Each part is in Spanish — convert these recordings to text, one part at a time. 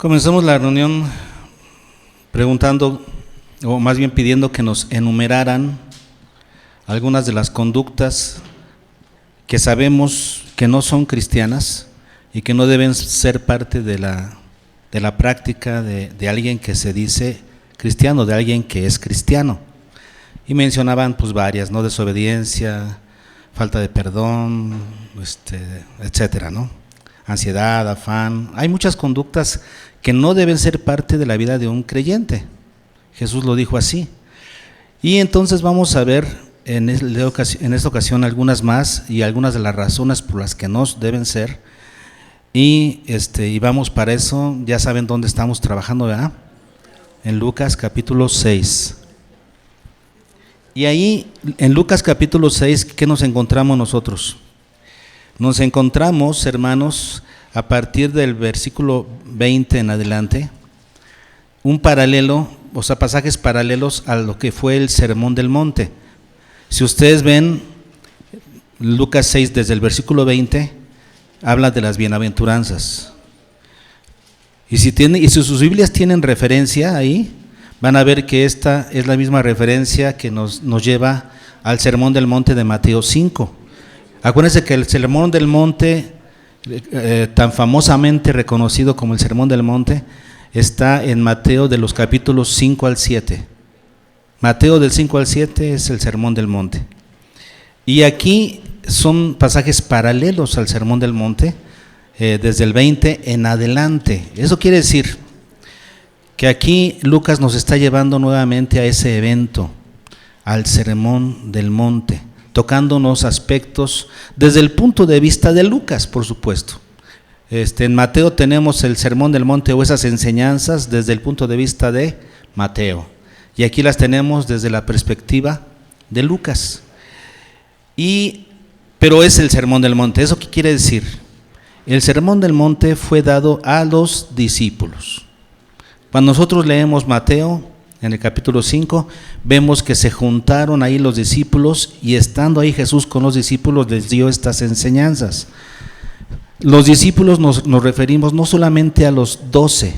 Comenzamos la reunión preguntando, o más bien pidiendo que nos enumeraran algunas de las conductas que sabemos que no son cristianas y que no deben ser parte de la práctica de alguien que se dice cristiano, de alguien que es cristiano. Y mencionaban pues varias, ¿no? Desobediencia, falta de perdón, etcétera, ¿no? Ansiedad, afán. Hay muchas conductas que no deben ser parte de la vida de un creyente. Jesús lo dijo así. Y entonces vamos a ver en esta ocasión algunas más y algunas de las razones por las que no deben ser. Y vamos para eso. Ya saben dónde estamos trabajando, ¿verdad? En Lucas capítulo 6. Y ahí, en Lucas capítulo 6, ¿qué nos encontramos nosotros? Nos encontramos, hermanos, a partir del versículo 20 en adelante, un paralelo, o sea, pasajes paralelos a lo que fue el Sermón del Monte. Si ustedes ven Lucas 6 desde el versículo 20, habla de las bienaventuranzas. Y si sus Biblias tienen referencia ahí, van a ver que esta es la misma referencia que nos lleva al Sermón del Monte de Mateo 5. Acuérdense que el Sermón del Monte, tan famosamente reconocido como el Sermón del Monte, está en Mateo de los capítulos 5 al 7. Mateo del 5 al 7 es el Sermón del Monte. Y aquí son pasajes paralelos al Sermón del Monte, desde el 20 en adelante. Eso quiere decir que aquí Lucas nos está llevando nuevamente a ese evento, al Sermón del Monte, tocándonos aspectos desde el punto de vista de Lucas, por supuesto. En Mateo tenemos el Sermón del Monte o esas enseñanzas desde el punto de vista de Mateo. Y aquí las tenemos desde la perspectiva de Lucas. Pero es el Sermón del Monte. ¿Eso qué quiere decir? El Sermón del Monte fue dado a los discípulos. Cuando nosotros leemos Mateo, en el capítulo 5, vemos que se juntaron ahí los discípulos y estando ahí Jesús con los discípulos les dio estas enseñanzas. Los discípulos nos referimos no solamente a los 12,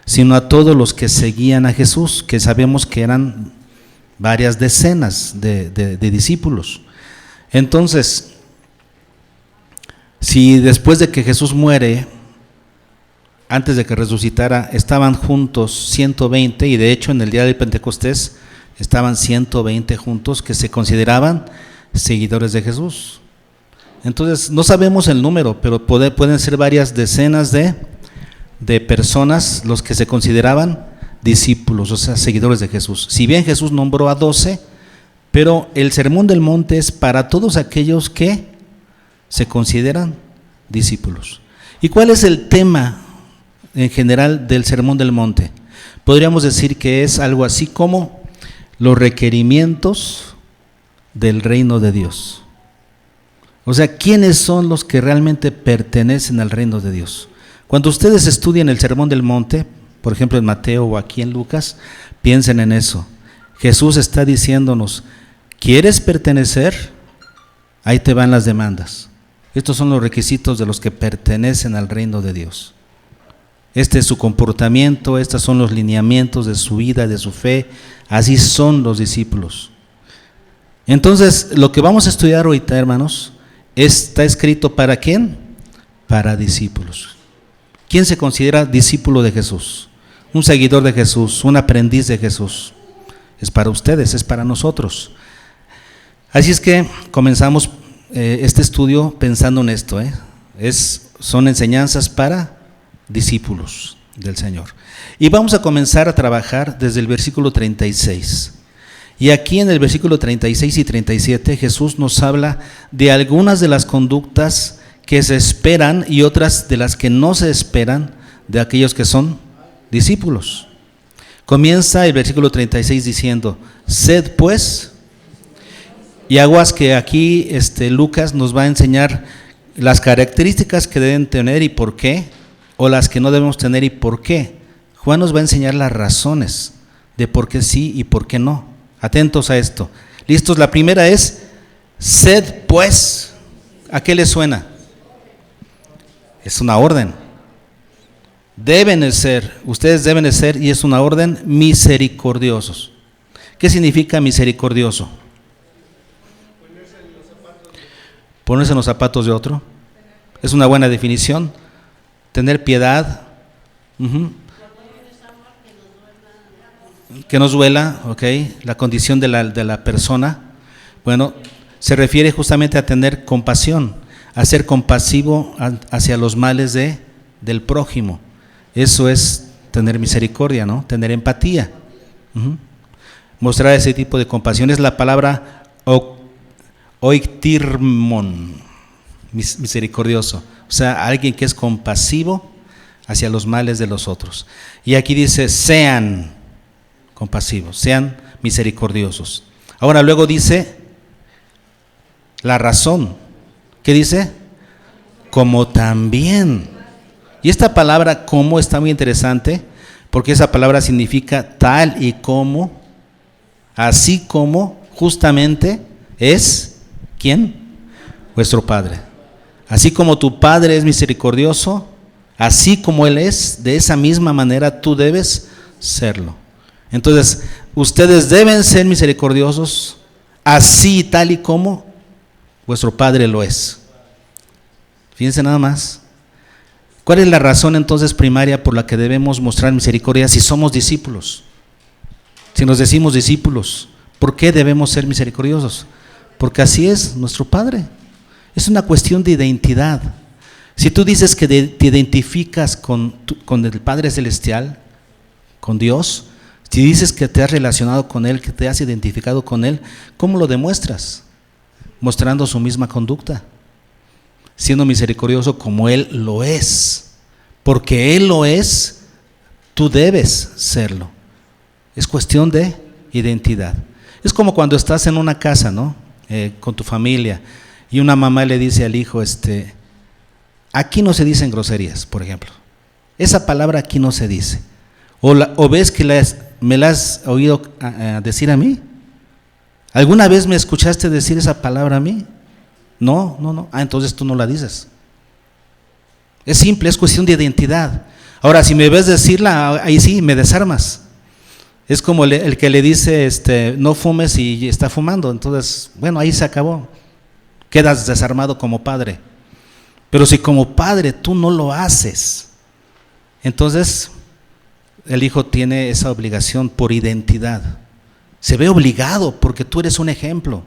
sino a todos los que seguían a Jesús, que sabemos que eran varias decenas de discípulos. Entonces, si después de que Jesús muere, antes de que resucitara, estaban juntos 120, y de hecho en el día del Pentecostés estaban 120 juntos que se consideraban seguidores de Jesús. Entonces no sabemos el número, pero pueden ser varias decenas de personas los que se consideraban discípulos, o sea, seguidores de Jesús. Si bien Jesús nombró a 12, pero el Sermón del Monte es para todos aquellos que se consideran discípulos. ¿Y cuál es el tema en general del Sermón del Monte? Podríamos decir que es algo así como los requerimientos del reino de Dios. O sea, ¿quiénes son los que realmente pertenecen al reino de Dios? Cuando ustedes estudian el Sermón del Monte, por ejemplo en Mateo o aquí en Lucas, piensen en eso. Jesús está diciéndonos, ¿quieres pertenecer? Ahí te van las demandas. Estos son los requisitos de los que pertenecen al reino de Dios. Este es su comportamiento, estos son los lineamientos de su vida, de su fe. Así son los discípulos. Entonces, lo que vamos a estudiar ahorita, hermanos, está escrito ¿para quién? Para discípulos. ¿Quién se considera discípulo de Jesús? Un seguidor de Jesús, un aprendiz de Jesús. Es para ustedes, es para nosotros. Así es que comenzamos este estudio pensando en esto. Son enseñanzas para discípulos del Señor. Y vamos a comenzar a trabajar desde el versículo 36. Y aquí en el versículo 36 y 37 Jesús nos habla de algunas de las conductas que se esperan y otras de las que no se esperan de aquellos que son discípulos. Comienza el versículo 36 diciendo, sed pues, y aguas que aquí Lucas nos va a enseñar las características que deben tener y por qué, o las que no debemos tener y por qué. Juan nos va a enseñar las razones de por qué sí y por qué no. Atentos a esto. ¿Listos? La primera es, sed pues. ¿A qué le suena? Es una orden. deben de ser, ustedes deben de ser, y es una orden, misericordiosos. ¿Qué significa misericordioso? Ponerse en los zapatos de otro. Es una buena definición. Tener piedad. Que nos duela, ok, la condición de la persona. Bueno, se refiere justamente a tener compasión, a ser compasivo hacia los males del prójimo. Eso es tener misericordia, ¿no? Tener empatía. Mostrar ese tipo de compasión es la palabra oiktirmon, misericordioso. O sea, alguien que es compasivo hacia los males de los otros. Y aquí dice, sean compasivos, sean misericordiosos. Ahora luego dice la razón. ¿Qué dice? Como también. Y esta palabra como está muy interesante, porque esa palabra significa tal y como, así como, justamente es, ¿quién? Vuestro Padre. Así como tu Padre es misericordioso, así como Él es, de esa misma manera tú debes serlo. Entonces, ustedes deben ser misericordiosos, así tal y como vuestro Padre lo es. Fíjense nada más. ¿Cuál es la razón entonces primaria por la que debemos mostrar misericordia si somos discípulos? Si nos decimos discípulos, ¿por qué debemos ser misericordiosos? Porque así es nuestro Padre. Es una cuestión de identidad. Si tú dices que te identificas con el Padre Celestial, con Dios, si dices que te has relacionado con Él, que te has identificado con Él, ¿cómo lo demuestras? Mostrando su misma conducta, siendo misericordioso como Él lo es. Porque Él lo es, tú debes serlo. Es cuestión de identidad. Es como cuando estás en una casa, ¿no? Con tu familia, y una mamá le dice al hijo, aquí no se dicen groserías, por ejemplo. Esa palabra aquí no se dice. O ves que me la has oído decir a mí. ¿Alguna vez me escuchaste decir esa palabra a mí? No. Entonces tú no la dices. Es simple, es cuestión de identidad. Ahora, si me ves decirla, ahí sí, me desarmas. Es como el que le dice, no fumes y está fumando. Entonces, bueno, ahí se acabó. Quedas desarmado como padre. Pero si como padre tú no lo haces, entonces el hijo tiene esa obligación por identidad. Se ve obligado porque tú eres un ejemplo.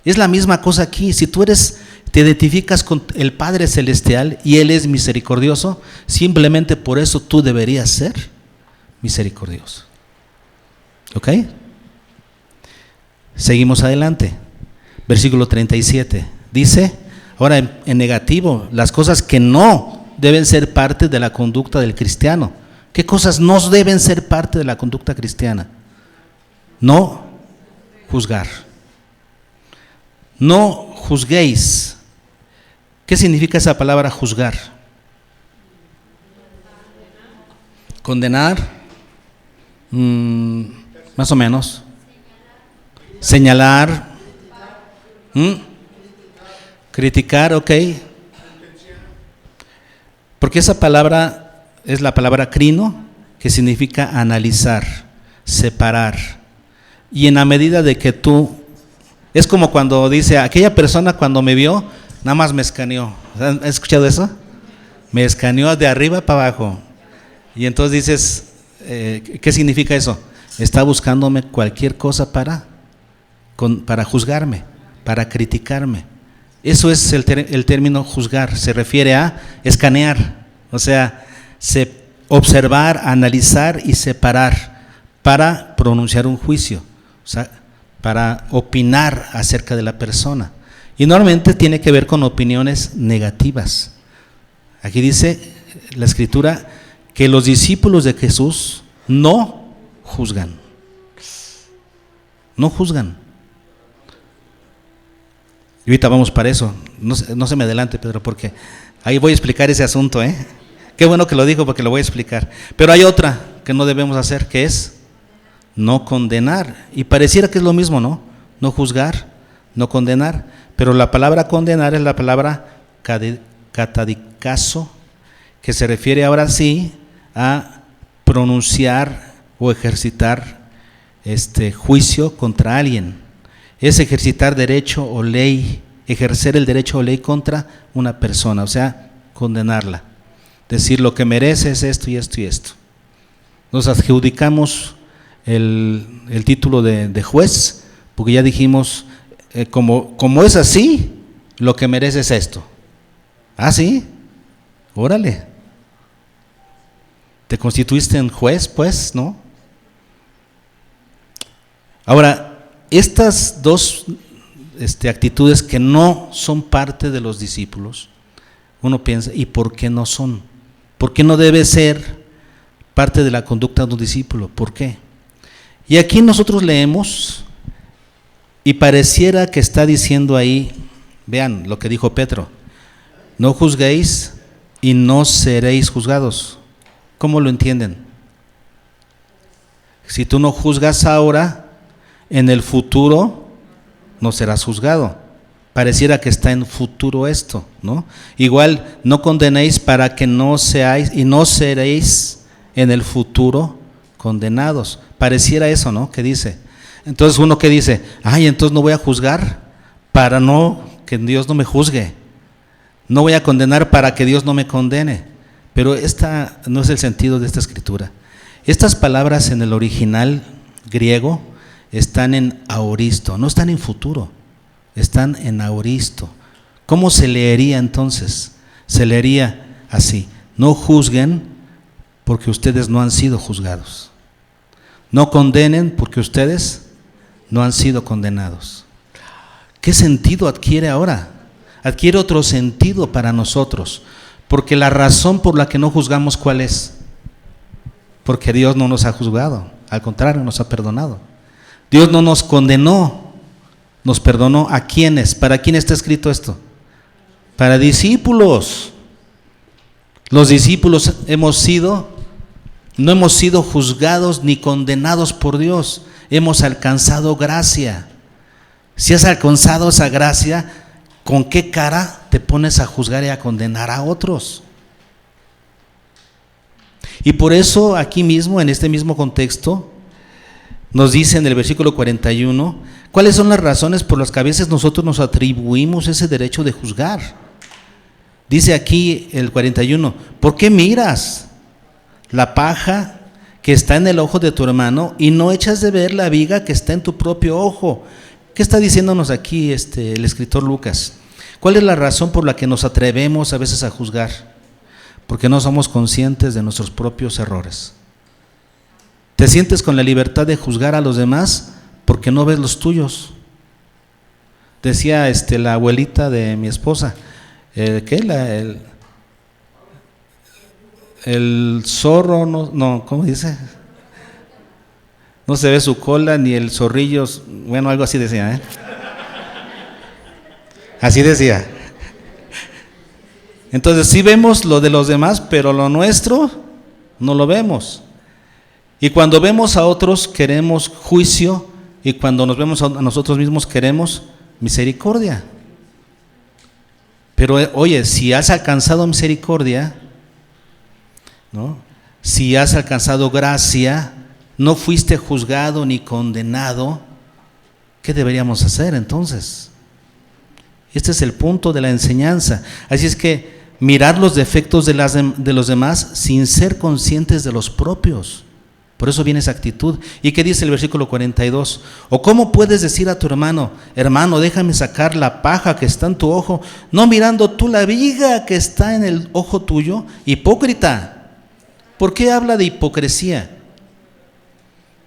Es la misma cosa aquí. Si tú te identificas con el Padre Celestial y Él es misericordioso, simplemente por eso tú deberías ser misericordioso. ¿Ok? Seguimos adelante. Versículo 37. Dice, ahora en negativo, las cosas que no deben ser parte de la conducta del cristiano. ¿Qué cosas no deben ser parte de la conducta cristiana? No juzgar. No juzguéis. ¿Qué significa esa palabra juzgar? Condenar, más o menos. Señalar, criticar, ok. Porque esa palabra es la palabra crino, que significa analizar, separar. Y en la medida de que tú, es como cuando dice, aquella persona cuando me vio, nada más me escaneó. ¿Has escuchado eso? Me escaneó de arriba para abajo. Y entonces dices, ¿qué significa eso? Está buscándome cualquier cosa para juzgarme, para criticarme. Eso es el término juzgar, se refiere a escanear, o sea, observar, analizar y separar para pronunciar un juicio, o sea, para opinar acerca de la persona. Y normalmente tiene que ver con opiniones negativas. Aquí dice la Escritura que los discípulos de Jesús no juzgan. No juzgan. Y ahorita vamos para eso. No se me adelante, Pedro, porque ahí voy a explicar ese asunto, ¿eh? Qué bueno que lo dijo porque lo voy a explicar. Pero hay otra que no debemos hacer, que es no condenar. Y pareciera que es lo mismo, ¿no? No juzgar, no condenar. Pero la palabra condenar es la palabra catadicazo, que se refiere ahora sí a pronunciar o ejercitar juicio contra alguien. Es ejercitar derecho o ley, ejercer el derecho o ley contra una persona, o sea, condenarla. Decir lo que merece es esto y esto y esto. Nos adjudicamos el título de juez, porque ya dijimos, como es así, lo que merece es esto. ¿Ah, sí? Órale. ¿Te constituiste en juez, pues, no? Ahora, estas dos actitudes que no son parte de los discípulos, uno piensa, ¿y por qué no son? ¿Por qué no debe ser parte de la conducta de un discípulo? ¿Por qué? Y aquí nosotros leemos y pareciera que está diciendo ahí, vean lo que dijo Pedro, no juzguéis y no seréis juzgados. ¿Cómo lo entienden? Si tú no juzgas ahora, en el futuro no serás juzgado. Pareciera que está en futuro esto, ¿no? Igual, no condenéis para que no seáis y no seréis en el futuro condenados. Pareciera eso, ¿no? Que dice. Entonces uno que dice, entonces no voy a juzgar para que Dios no me juzgue. No voy a condenar para que Dios no me condene. Pero esta no es el sentido de esta escritura. Estas palabras en el original griego están en aoristo, no están en futuro, están en aoristo. ¿Cómo se leería entonces? Se leería así: no juzguen porque ustedes no han sido juzgados. No condenen porque ustedes no han sido condenados. ¿Qué sentido adquiere ahora? Adquiere otro sentido para nosotros, porque la razón por la que no juzgamos, ¿cuál es? Porque Dios no nos ha juzgado, al contrario, nos ha perdonado. Dios no nos condenó, nos perdonó. ¿A quiénes? ¿Para quién está escrito esto? Para discípulos. Los discípulos no hemos sido juzgados ni condenados por Dios, hemos alcanzado gracia. Si has alcanzado esa gracia, ¿con qué cara te pones a juzgar y a condenar a otros? Y por eso aquí mismo, en este mismo contexto, nos dice en el versículo 41, ¿cuáles son las razones por las que a veces nosotros nos atribuimos ese derecho de juzgar? Dice aquí el 41, ¿por qué miras la paja que está en el ojo de tu hermano y no echas de ver la viga que está en tu propio ojo? ¿Qué está diciéndonos aquí el escritor Lucas? ¿Cuál es la razón por la que nos atrevemos a veces a juzgar? Porque no somos conscientes de nuestros propios errores. Te sientes con la libertad de juzgar a los demás porque no ves los tuyos. Decía la abuelita de mi esposa, el zorro, ¿cómo dice? No se ve su cola ni el zorrillo, bueno, algo así decía, Así decía. Entonces sí vemos lo de los demás, pero lo nuestro no lo vemos. Y cuando vemos a otros queremos juicio, y cuando nos vemos a nosotros mismos queremos misericordia. Pero oye, si has alcanzado misericordia, ¿no? Si has alcanzado gracia, no fuiste juzgado ni condenado, ¿qué deberíamos hacer entonces? Este es el punto de la enseñanza. Así es que mirar los defectos de los demás sin ser conscientes de los propios. Por eso viene esa actitud. ¿Y qué dice el versículo 42? ¿O cómo puedes decir a tu hermano, hermano, déjame sacar la paja que está en tu ojo, no mirando tú la viga que está en el ojo tuyo? Hipócrita. ¿Por qué habla de hipocresía?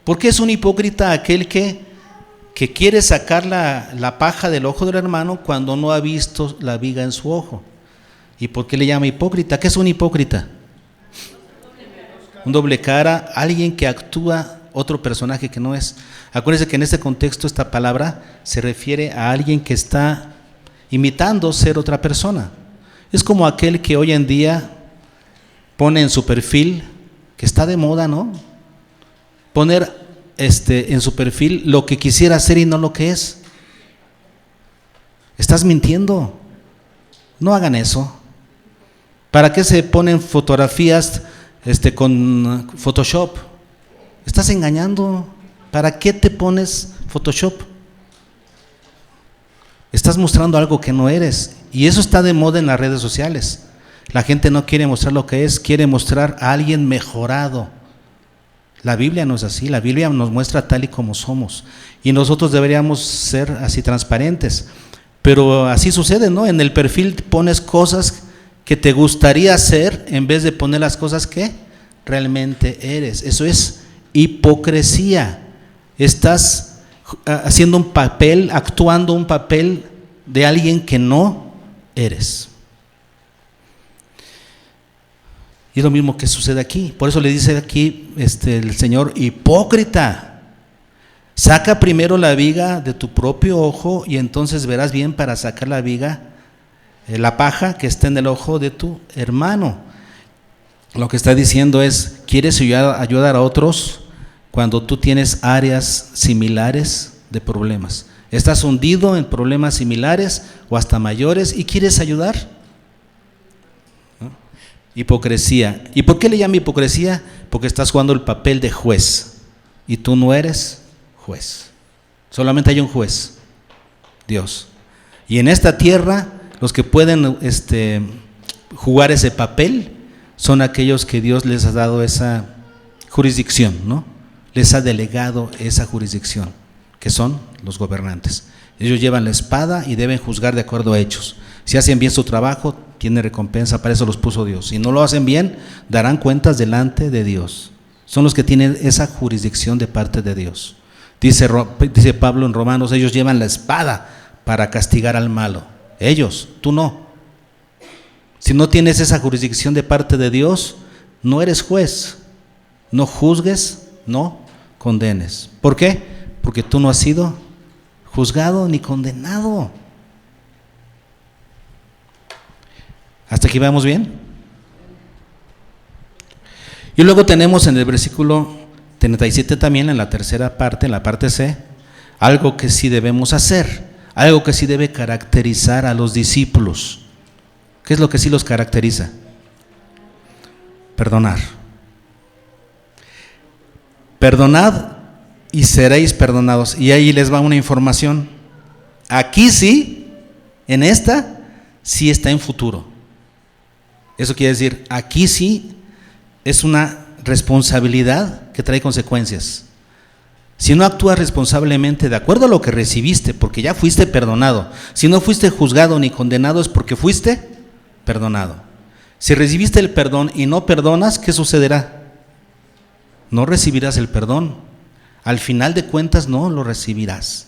¿Por qué es un hipócrita aquel que quiere sacar la paja del ojo del hermano cuando no ha visto la viga en su ojo? ¿Y por qué le llama hipócrita? ¿Qué es un hipócrita? Un doble cara, alguien que actúa otro personaje que no es. Acuérdense que en este contexto esta palabra se refiere a alguien que está imitando ser otra persona. Es como aquel que hoy en día pone en su perfil, que está de moda, ¿no? Poner en su perfil lo que quisiera ser y no lo que es. Estás mintiendo. No hagan eso. ¿Para qué se ponen fotografías con Photoshop. Estás engañando. ¿Para qué te pones Photoshop? Estás mostrando algo que no eres. Y eso está de moda en las redes sociales. La gente no quiere mostrar lo que es, quiere mostrar a alguien mejorado. La Biblia no es así, la Biblia nos muestra tal y como somos. Y nosotros deberíamos ser así transparentes. Pero así sucede, ¿no? En el perfil pones cosas que te gustaría hacer en vez de poner las cosas que realmente eres. Eso es hipocresía. Estás haciendo un papel, actuando un papel de alguien que no eres. Y es lo mismo que sucede aquí. Por eso le dice aquí el Señor: hipócrita, saca primero la viga de tu propio ojo y entonces verás bien para sacar la viga, la paja que está en el ojo de tu hermano. Lo que está diciendo es: ¿quieres ayudar a otros cuando tú tienes áreas similares de problemas? Estás hundido en problemas similares o hasta mayores y quieres ayudar. Hipocresía. ¿Y por qué le llama hipocresía? Porque estás jugando el papel de juez y tú no eres juez. Solamente hay un juez, Dios. Y en esta tierra los que pueden jugar ese papel son aquellos que Dios les ha dado esa jurisdicción, ¿no? Les ha delegado esa jurisdicción, que son los gobernantes. Ellos llevan la espada y deben juzgar de acuerdo a hechos. Si hacen bien su trabajo, tiene recompensa, para eso los puso Dios. Si no lo hacen bien, darán cuentas delante de Dios. Son los que tienen esa jurisdicción de parte de Dios. Dice Pablo en Romanos: ellos llevan la espada para castigar al malo. Ellos, tú no. Si no tienes esa jurisdicción de parte de Dios, no eres juez. No juzgues, no condenes. ¿Por qué? Porque tú no has sido juzgado ni condenado. ¿Hasta aquí vamos bien? Y luego tenemos en el versículo 37 también, en la tercera parte, en la parte C, algo que sí debemos hacer, algo que sí debe caracterizar a los discípulos. ¿Qué es lo que sí los caracteriza? Perdonar. Perdonad y seréis perdonados. Y ahí les va una información. Aquí sí, en esta, sí está en futuro. Eso quiere decir, aquí sí es una responsabilidad que trae consecuencias. Si no actúas responsablemente de acuerdo a lo que recibiste, porque ya fuiste perdonado. Si no fuiste juzgado ni condenado, es porque fuiste perdonado. Si recibiste el perdón y no perdonas, ¿qué sucederá? No recibirás el perdón. Al final de cuentas no lo recibirás.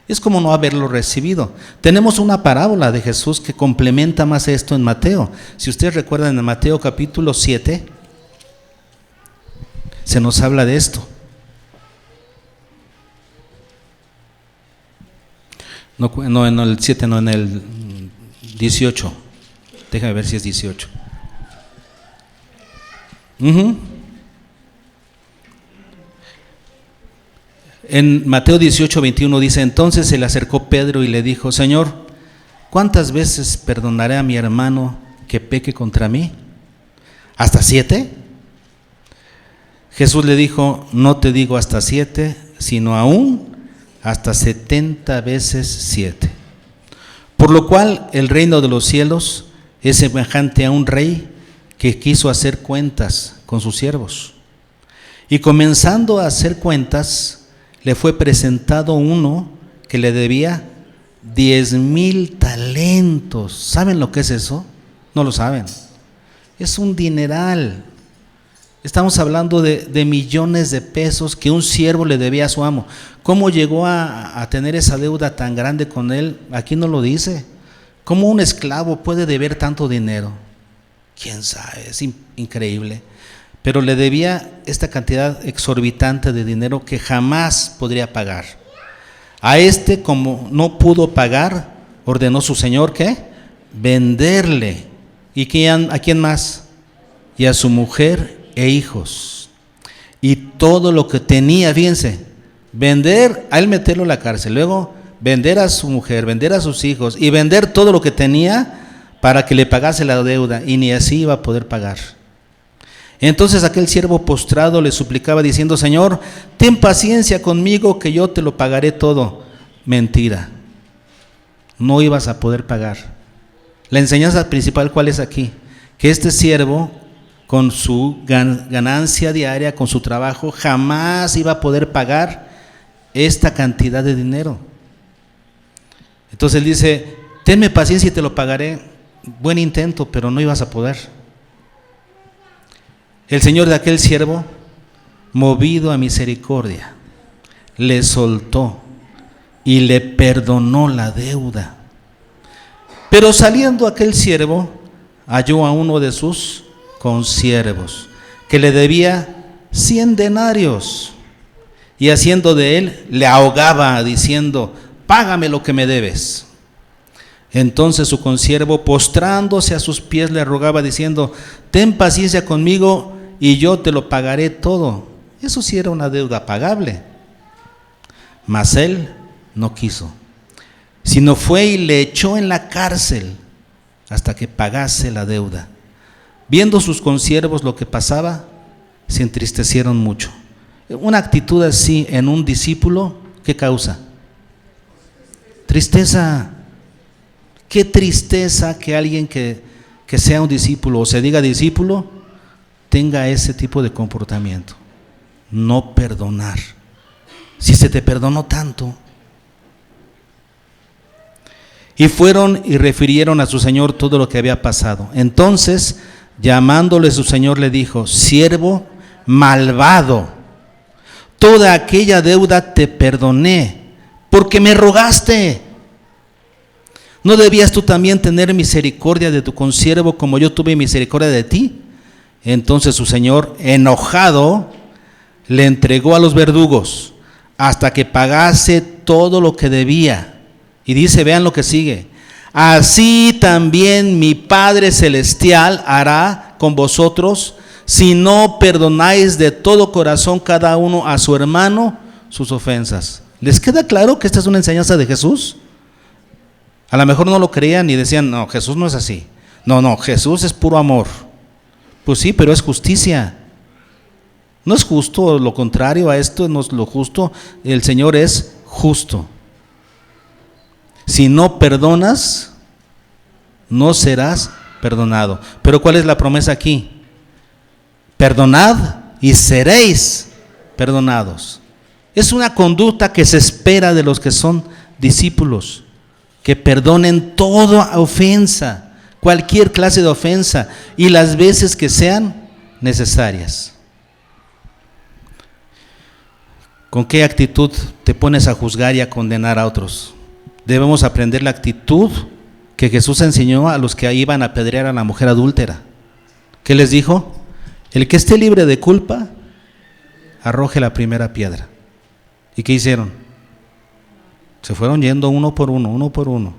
Es como no haberlo recibido. Tenemos una parábola de Jesús que complementa más esto en Mateo. Si ustedes recuerdan, en Mateo capítulo 7 se nos habla de esto. No en el 7, no en el 18. Déjame ver si es 18. En Mateo 18, 21 dice: entonces se le acercó Pedro y le dijo: Señor, ¿cuántas veces perdonaré a mi hermano que peque contra mí? ¿Hasta 7? Jesús le dijo: no te digo hasta 7, sino aún hasta 70 veces 7. Por lo cual el reino de los cielos es semejante a un rey que quiso hacer cuentas con sus siervos. Y comenzando a hacer cuentas, le fue presentado uno que le debía 10,000 talentos. ¿Saben lo que es eso? No lo saben. Es un dineral. Estamos hablando de millones de pesos que un siervo le debía a su amo. ¿Cómo llegó a tener esa deuda tan grande con él? Aquí no lo dice. ¿Cómo un esclavo puede deber tanto dinero? ¿Quién sabe? Es increíble. Pero le debía esta cantidad exorbitante de dinero que jamás podría pagar. A como no pudo pagar, ordenó su señor, ¿qué? Venderle. ¿Y a quién más? Y a su mujer e hijos. Y todo lo que tenía, fíjense, vender, a él meterlo en la cárcel, luego vender a su mujer, vender a sus hijos y vender todo lo que tenía para que le pagase la deuda, y ni así iba a poder pagar. Entonces aquel siervo postrado le suplicaba diciendo: Señor, ten paciencia conmigo que yo te lo pagaré todo. Mentira, no ibas a poder pagar. La enseñanza principal, ¿cuál es aquí? Que este siervo, con su ganancia diaria, con su trabajo, jamás iba a poder pagar esta cantidad de dinero. Entonces él dice: tenme paciencia y te lo pagaré. Buen intento, pero no ibas a poder. El señor de aquel siervo, movido a misericordia, le soltó y le perdonó la deuda. Pero saliendo aquel siervo, halló a uno de sus consiervos que le debía 100 denarios, y haciendo de él, le ahogaba diciendo: págame lo que me debes. Entonces su consiervo, postrándose a sus pies, le rogaba diciendo: ten paciencia conmigo y yo te lo pagaré todo. Eso sí era una deuda pagable. Mas él no quiso, sino fue y le echó en la cárcel hasta que pagase la deuda. Viendo sus consiervos lo que pasaba, se entristecieron mucho. Una actitud así en un discípulo, ¿qué causa? Tristeza. Qué tristeza que alguien que sea un discípulo o se diga discípulo tenga ese tipo de comportamiento. No perdonar. Si se te perdonó tanto. Y fueron y refirieron a su señor todo lo que había pasado. Entonces, llamándole su señor, le dijo: siervo malvado, toda aquella deuda te perdoné, porque me rogaste. ¿No debías tú también tener misericordia de tu consiervo como yo tuve misericordia de ti? Entonces su señor, enojado, le entregó a los verdugos hasta que pagase todo lo que debía. Y dice, vean lo que sigue: así también mi Padre Celestial hará con vosotros si no perdonáis de todo corazón cada uno a su hermano sus ofensas. ¿Les queda claro que esta es una enseñanza de Jesús? A lo mejor no lo creían y decían: no, Jesús no es así. No, Jesús es puro amor. Pues sí, pero es justicia. No es justo, lo contrario a esto no es lo justo. El Señor es justo. Si no perdonas, no serás perdonado. Pero ¿cuál es la promesa aquí? Perdonad y seréis perdonados. Es una conducta que se espera de los que son discípulos, que perdonen toda ofensa, cualquier clase de ofensa, y las veces que sean necesarias. ¿Con qué actitud te pones a juzgar y a condenar a otros? Debemos aprender la actitud que Jesús enseñó a los que iban a apedrear a la mujer adúltera. ¿Qué les dijo? El que esté libre de culpa, arroje la primera piedra. ¿Y qué hicieron? Se fueron yendo uno por uno.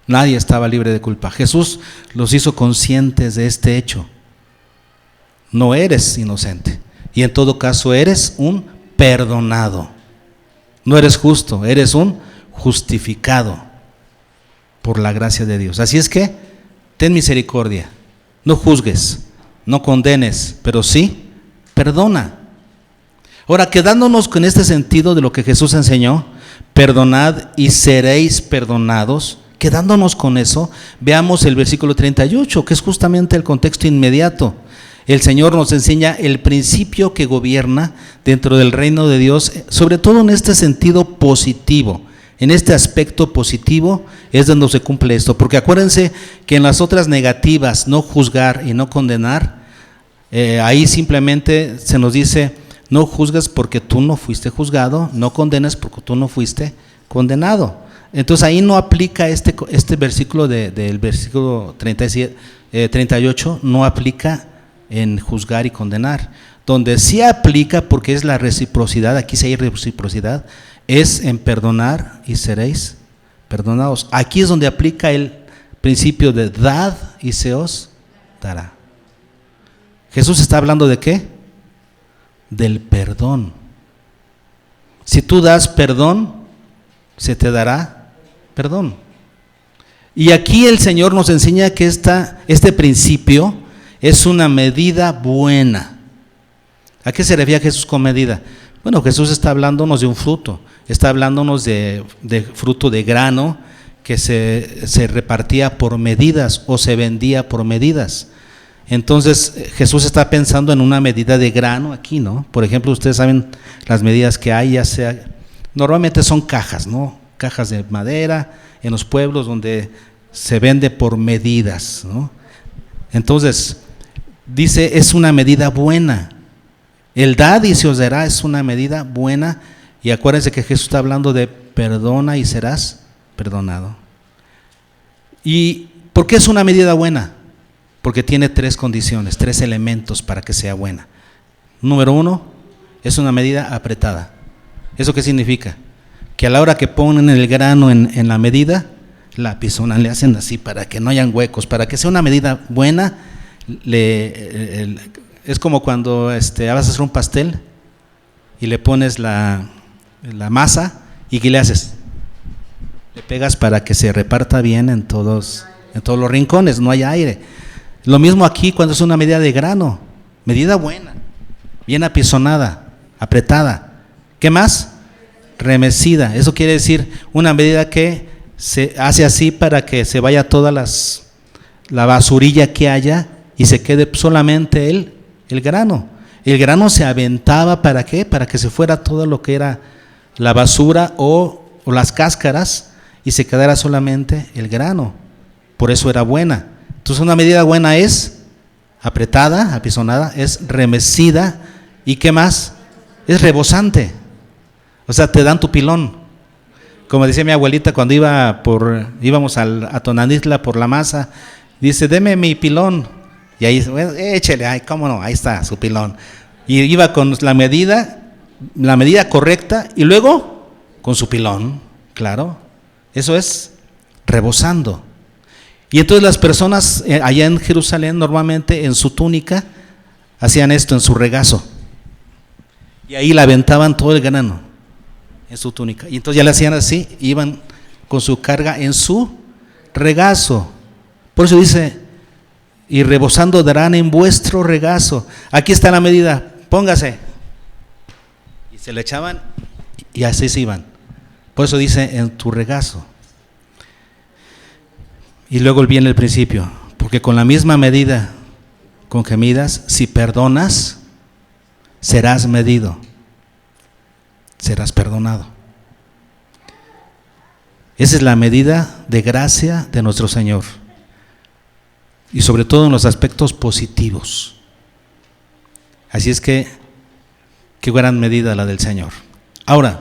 Nadie estaba libre de culpa. Jesús los hizo conscientes de este hecho. No eres inocente. Y en todo caso eres un perdonado. No eres justo, eres un justificado por la gracia de Dios. Así es que ten misericordia. No juzgues, no condenes, pero sí perdona. Ahora, quedándonos con este sentido de lo que Jesús enseñó, perdonad y seréis perdonados, quedándonos con eso, veamos el versículo 38, que es justamente el contexto inmediato. El Señor nos enseña el principio que gobierna dentro del reino de Dios, sobre todo en este sentido positivo. En este aspecto positivo es donde se cumple esto, porque acuérdense que en las otras negativas, no juzgar y no condenar, ahí simplemente se nos dice: no juzgas porque tú no fuiste juzgado, no condenes porque tú no fuiste condenado. Entonces ahí no aplica este versículo del versículo 38, no aplica en juzgar y condenar. Donde sí aplica, porque es la reciprocidad, aquí sí hay reciprocidad, es en perdonar y seréis perdonados. Aquí es donde aplica el principio de dad y se os dará. Jesús está hablando ¿de qué? Del perdón. Si tú das perdón, se te dará perdón. Y aquí el Señor nos enseña que este principio Es una medida buena. ¿A qué se refiere Jesús con medida? Bueno, Jesús está hablándonos de un fruto, está hablándonos de fruto de grano que se repartía por medidas o se vendía por medidas. Entonces Jesús está pensando en una medida de grano aquí, ¿no? Por ejemplo, ustedes saben las medidas que hay, ya sea, normalmente son cajas, ¿no? Cajas de madera en los pueblos donde se vende por medidas, ¿no? Entonces, dice, es una medida buena. El dad y se os dará es una medida buena. Y acuérdense que Jesús está hablando de perdona y serás perdonado. ¿Y por qué es una medida buena? Porque tiene 3 condiciones, 3 elementos para que sea buena. Número 1, es una medida apretada. ¿Eso qué significa? Que a la hora que ponen el grano en la medida, la apisonan, le hacen así para que no hayan huecos, para que sea una medida buena. Es como cuando vas a hacer un pastel y le pones la masa y ¿qué le haces? Le pegas para que se reparta bien en todos los rincones, no haya aire. Lo mismo aquí cuando es una medida de grano, medida buena, bien apisonada, apretada. ¿Qué más? Remecida. Eso quiere decir una medida que se hace así para que se vaya toda la basurilla que haya y se quede solamente el grano. El grano se aventaba, ¿para qué? Para que se fuera todo lo que era la basura o las cáscaras y se quedara solamente el grano. Por eso era buena. Entonces una medida buena es apretada, apisonada, es remecida y ¿qué más? Es rebosante. O sea, te dan tu pilón. Como decía mi abuelita cuando íbamos a Tonanistla por la masa, dice, deme mi pilón. Y ahí, bueno, échele, ay, cómo no, ahí está su pilón. Y iba con la medida correcta y luego con su pilón, claro. Eso es rebosando. Y entonces las personas allá en Jerusalén normalmente en su túnica hacían esto, en su regazo. Y ahí la aventaban todo el grano en su túnica. Y entonces ya le hacían así, iban con su carga en su regazo. Por eso dice, y rebosando darán en vuestro regazo. Aquí está la medida, póngase. Y se le echaban y así se iban. Por eso dice, en tu regazo. Y luego viene el principio, porque con la misma medida con que midas, si perdonas, serás medido, serás perdonado. Esa es la medida de gracia de nuestro Señor. Y sobre todo en los aspectos positivos. Así es que, qué gran medida la del Señor. Ahora,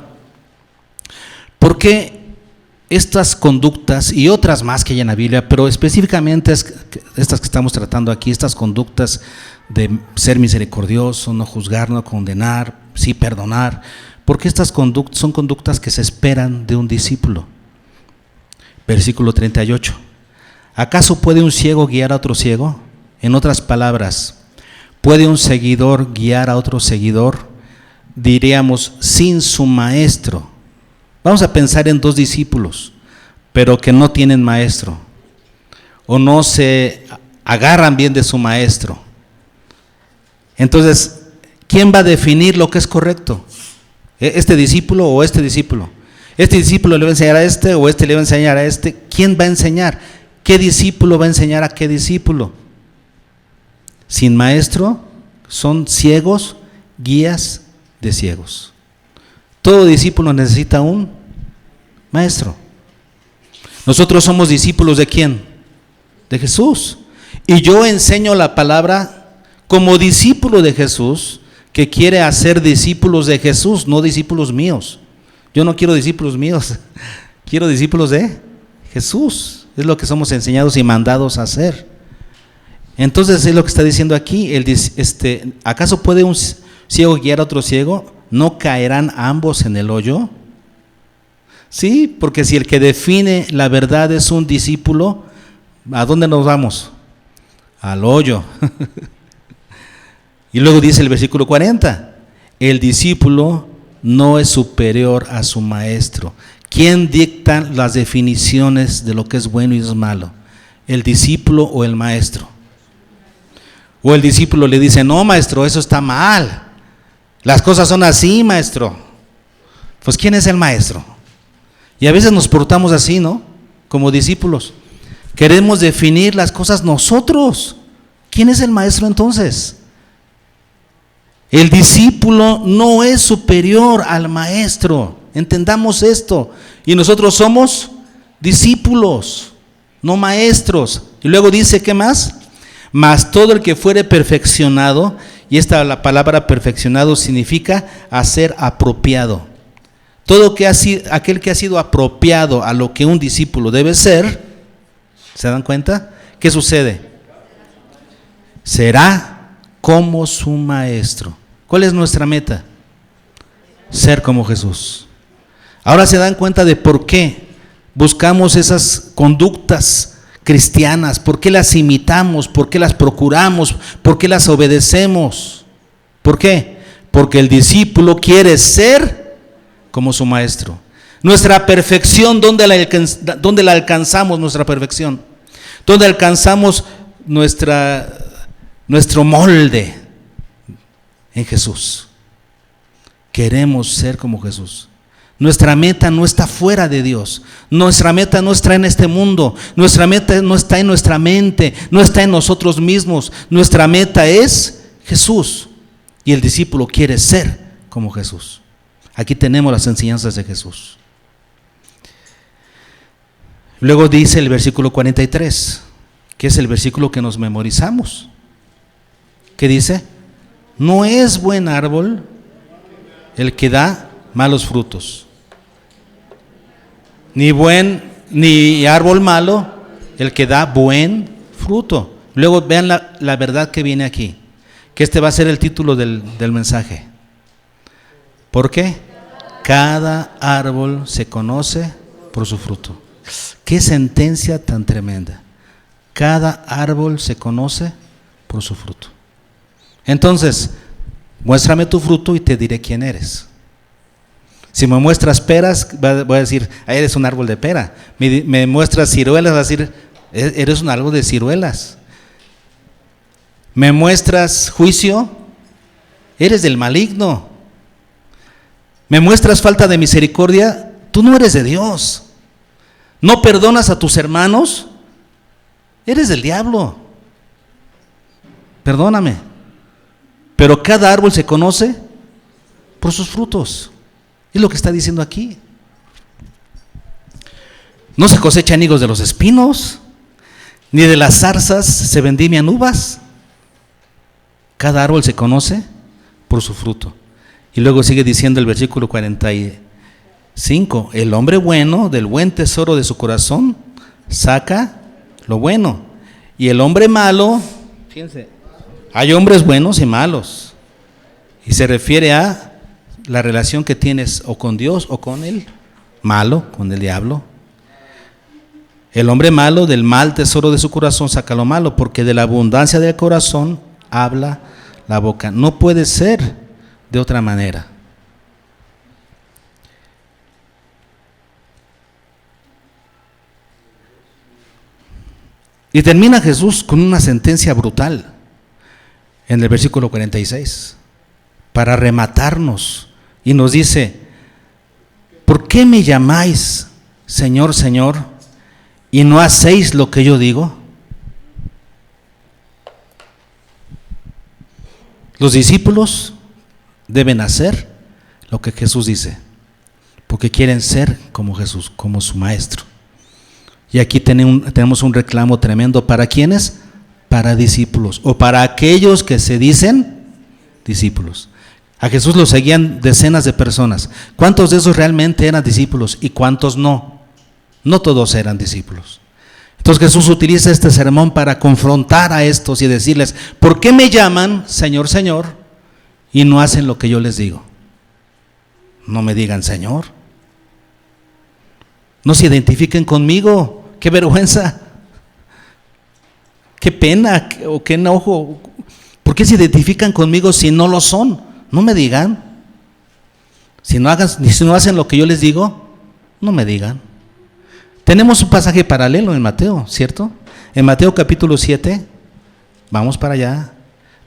¿por qué estas conductas y otras más que hay en la Biblia, pero específicamente estas que estamos tratando aquí, estas conductas de ser misericordioso, no juzgar, no condenar, sí perdonar, porque estas conductas son conductas que se esperan de un discípulo? Versículo 38. ¿Acaso puede un ciego guiar a otro ciego? En otras palabras, ¿puede un seguidor guiar a otro seguidor? Diríamos, sin su maestro. Vamos a pensar en 2 discípulos, pero que no tienen maestro, o no se agarran bien de su maestro. Entonces, ¿quién va a definir lo que es correcto? ¿Este discípulo o este discípulo? ¿Este discípulo le va a enseñar a este o este le va a enseñar a este? ¿Quién va a enseñar? ¿Qué discípulo va a enseñar a qué discípulo? Sin maestro son ciegos, guías de ciegos. Todo discípulo necesita un maestro. Nosotros somos discípulos ¿de quién? De Jesús. Y yo enseño la palabra como discípulo de Jesús, que quiere hacer discípulos de Jesús, no discípulos míos. Yo no quiero discípulos míos, quiero discípulos de Jesús. Es lo que somos enseñados y mandados a hacer. Entonces es lo que está diciendo aquí. ¿Acaso puede un ciego guiar a otro ciego? ¿No caerán ambos en el hoyo? Sí, porque si el que define la verdad es un discípulo, ¿a dónde nos vamos? Al hoyo. Y luego dice el versículo 40, el discípulo no es superior a su maestro. ¿Quién dicta las definiciones de lo que es bueno y es malo? ¿El discípulo o el maestro? O el discípulo le dice, no, maestro, eso está mal. Las cosas son así, maestro. Pues ¿quién es el maestro? Y a veces nos portamos así, ¿no? Como discípulos. Queremos definir las cosas nosotros. ¿Quién es el maestro entonces? El discípulo no es superior al maestro. Entendamos esto. Y nosotros somos discípulos, no maestros. Y luego dice, ¿qué más? Mas todo el que fuere perfeccionado, y la palabra perfeccionado significa hacer apropiado. Todo aquel que ha sido apropiado a lo que un discípulo debe ser, ¿se dan cuenta? ¿Qué sucede? Será como su maestro. ¿Cuál es nuestra meta? Ser como Jesús. Ahora se dan cuenta de por qué buscamos esas conductas cristianas, por qué las imitamos, por qué las procuramos, por qué las obedecemos. ¿Por qué? Porque el discípulo quiere ser como su maestro. Nuestra perfección, ¿dónde la alcanzamos nuestra perfección? ¿Dónde alcanzamos nuestro molde? En Jesús. Queremos ser como Jesús. Nuestra meta no está fuera de Dios. Nuestra meta no está en este mundo. Nuestra meta no está en nuestra mente, no está en nosotros mismos. Nuestra meta es Jesús. Y el discípulo quiere ser como Jesús. Aquí tenemos las enseñanzas de Jesús. Luego dice el versículo 43, que es el versículo que nos memorizamos. ¿Qué dice? No es buen árbol el que da malos frutos, ni árbol malo el que da buen fruto. Luego vean la verdad que viene aquí, que este va a ser el título del mensaje. ¿Por qué? Cada árbol se conoce por su fruto. Qué sentencia tan tremenda. Cada árbol se conoce por su fruto. Entonces, muéstrame tu fruto y te diré quién eres. Si me muestras peras, voy a decir, eres un árbol de pera. Me muestras ciruelas, voy a decir, eres un árbol de ciruelas. Me muestras juicio, eres del maligno. Me muestras falta de misericordia, tú no eres de Dios. No perdonas a tus hermanos, eres del diablo. Perdóname. Pero cada árbol se conoce por sus frutos. Es lo que está diciendo aquí. No se cosechan higos de los espinos, ni de las zarzas se vendimian uvas. Cada árbol se conoce por su fruto. Y luego sigue diciendo el versículo 45, el hombre bueno del buen tesoro de su corazón saca lo bueno, y el hombre malo, fíjense, hay hombres buenos y malos, y se refiere a la relación que tienes o con Dios o con el malo, con el diablo. El hombre malo del mal tesoro de su corazón saca lo malo, porque de la abundancia del corazón habla la boca. No puede ser de otra manera. Y termina Jesús con una sentencia brutal en el versículo 46 para rematarnos, y nos dice: ¿por qué me llamáis Señor, Señor, y no hacéis lo que yo digo? Los discípulos deben hacer lo que Jesús dice, porque quieren ser como Jesús, como su maestro. Y aquí tenemos un reclamo tremendo. ¿Para quiénes? Para discípulos, o para aquellos que se dicen discípulos. A Jesús lo seguían decenas de personas. ¿Cuántos de esos realmente eran discípulos y cuántos no? No todos eran discípulos. Entonces Jesús utiliza este sermón para confrontar a estos y decirles: ¿por qué me llaman Señor, Señor, y no hacen lo que yo les digo? No me digan Señor. No se identifiquen conmigo. ¡Qué vergüenza! ¡Qué pena! ¿O qué enojo? ¿Por qué se identifican conmigo si no lo son? No me digan. Si no hacen lo que yo les digo, no me digan. Tenemos un pasaje paralelo en Mateo, ¿cierto? En Mateo capítulo 7, vamos para allá,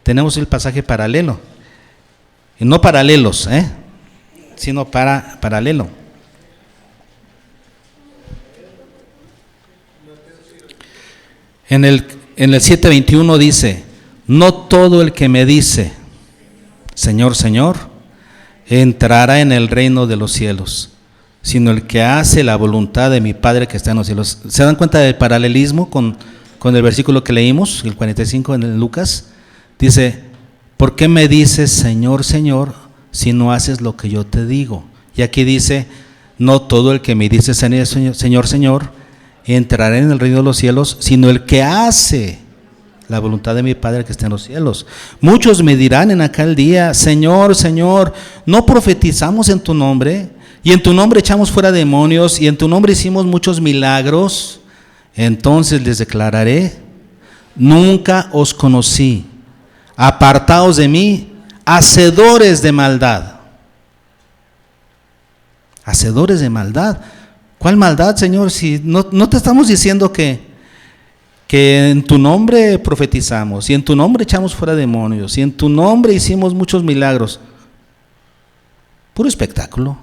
tenemos el pasaje paralelo. Y no paralelos, sino paralelo. En el 7:21 dice: no todo el que me dice, Señor, Señor, entrará en el reino de los cielos, sino el que hace la voluntad de mi Padre que está en los cielos. ¿Se dan cuenta del paralelismo con el versículo que leímos, el 45 en Lucas? Dice: ¿por qué me dices Señor, Señor, si no haces lo que yo te digo? Y aquí dice: no todo el que me dice Señor, Señor, Señor, entrará en el reino de los cielos, sino el que hace la voluntad de mi Padre que está en los cielos. Muchos me dirán en aquel día: Señor, Señor, ¿no profetizamos en tu nombre? Y en tu nombre echamos fuera demonios, y en tu nombre hicimos muchos milagros. Entonces les declararé: nunca os conocí, apartaos de mí, hacedores de maldad. Hacedores de maldad. ¿Cuál maldad, Señor? Si no te estamos diciendo que en tu nombre profetizamos, y en tu nombre echamos fuera demonios, y en tu nombre hicimos muchos milagros. Puro espectáculo.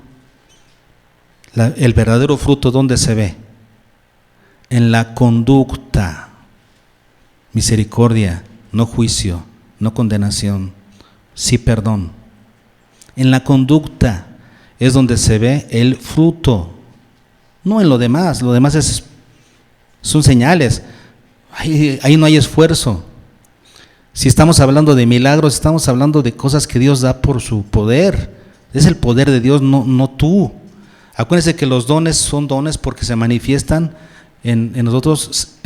El verdadero fruto, ¿dónde se ve? En la conducta. Misericordia, no juicio, no condenación, sí perdón. En la conducta es donde se ve el fruto, no en lo demás. Lo demás son señales. Ahí no hay esfuerzo. Si estamos hablando de milagros, estamos hablando de cosas que Dios da por su poder. Es el poder de Dios, no tú. Acuérdense que los dones son dones porque se manifiestan en nosotros,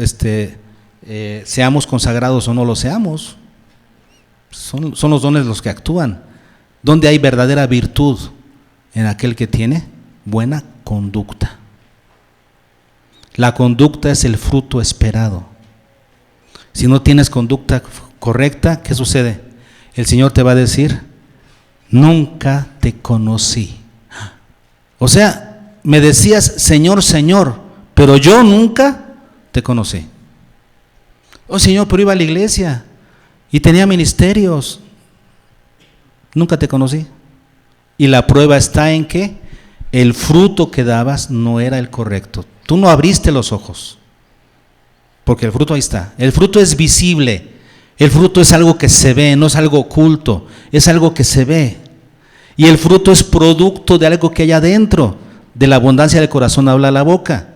seamos consagrados o no lo seamos. Son los dones los que actúan. ¿Dónde hay verdadera virtud? En aquel que tiene buena conducta. La conducta es el fruto esperado. Si no tienes conducta correcta, ¿qué sucede? El Señor te va a decir: nunca te conocí. O sea, me decías Señor, Señor, pero yo nunca te conocí. Oh Señor, pero iba a la iglesia y tenía ministerios. Nunca te conocí. Y la prueba está en que el fruto que dabas no era el correcto. Tú no abriste los ojos. Porque el fruto ahí está. El fruto es visible. El fruto es algo que se ve, no es algo oculto. Es algo que se ve. Y el fruto es producto de algo que hay adentro. De la abundancia del corazón habla la boca.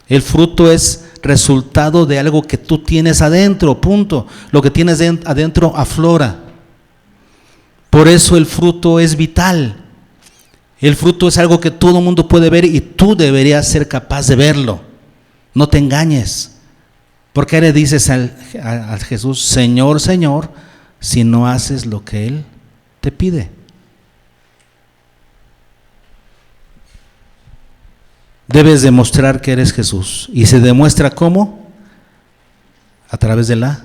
El fruto es resultado de algo que tú tienes adentro, punto. Lo que tienes adentro aflora. Por eso el fruto es vital. El fruto es algo que todo el mundo puede ver y tú deberías ser capaz de verlo. No te engañes. ¿Por qué le dices a Jesús, Señor, Señor, si no haces lo que Él te pide? Debes demostrar que eres Jesús. ¿Y se demuestra cómo? A través de la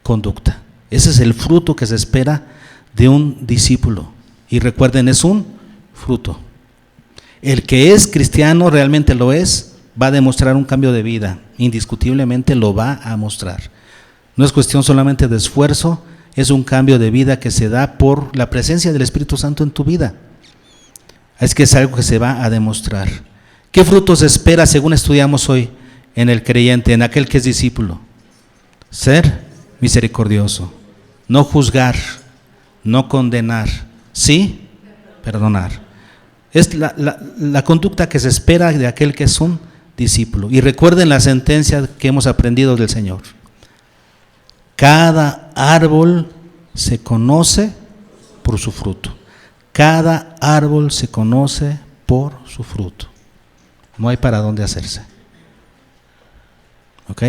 conducta. Ese es el fruto que se espera de un discípulo. Y recuerden, es un fruto. El que es cristiano, realmente lo es, va a demostrar un cambio de vida. Indiscutiblemente lo va a mostrar. No es cuestión solamente de esfuerzo, es un cambio de vida que se da por la presencia del Espíritu Santo en tu vida. Es que es algo que se va a demostrar. ¿Qué frutos espera según estudiamos hoy en el creyente, en aquel que es discípulo? Ser misericordioso, no juzgar, no condenar, sí perdonar. Es la conducta que se espera de aquel que es un discípulo. Y recuerden la sentencia que hemos aprendido del Señor. Cada árbol se conoce por su fruto. Cada árbol se conoce por su fruto. No hay para dónde hacerse. ¿Ok?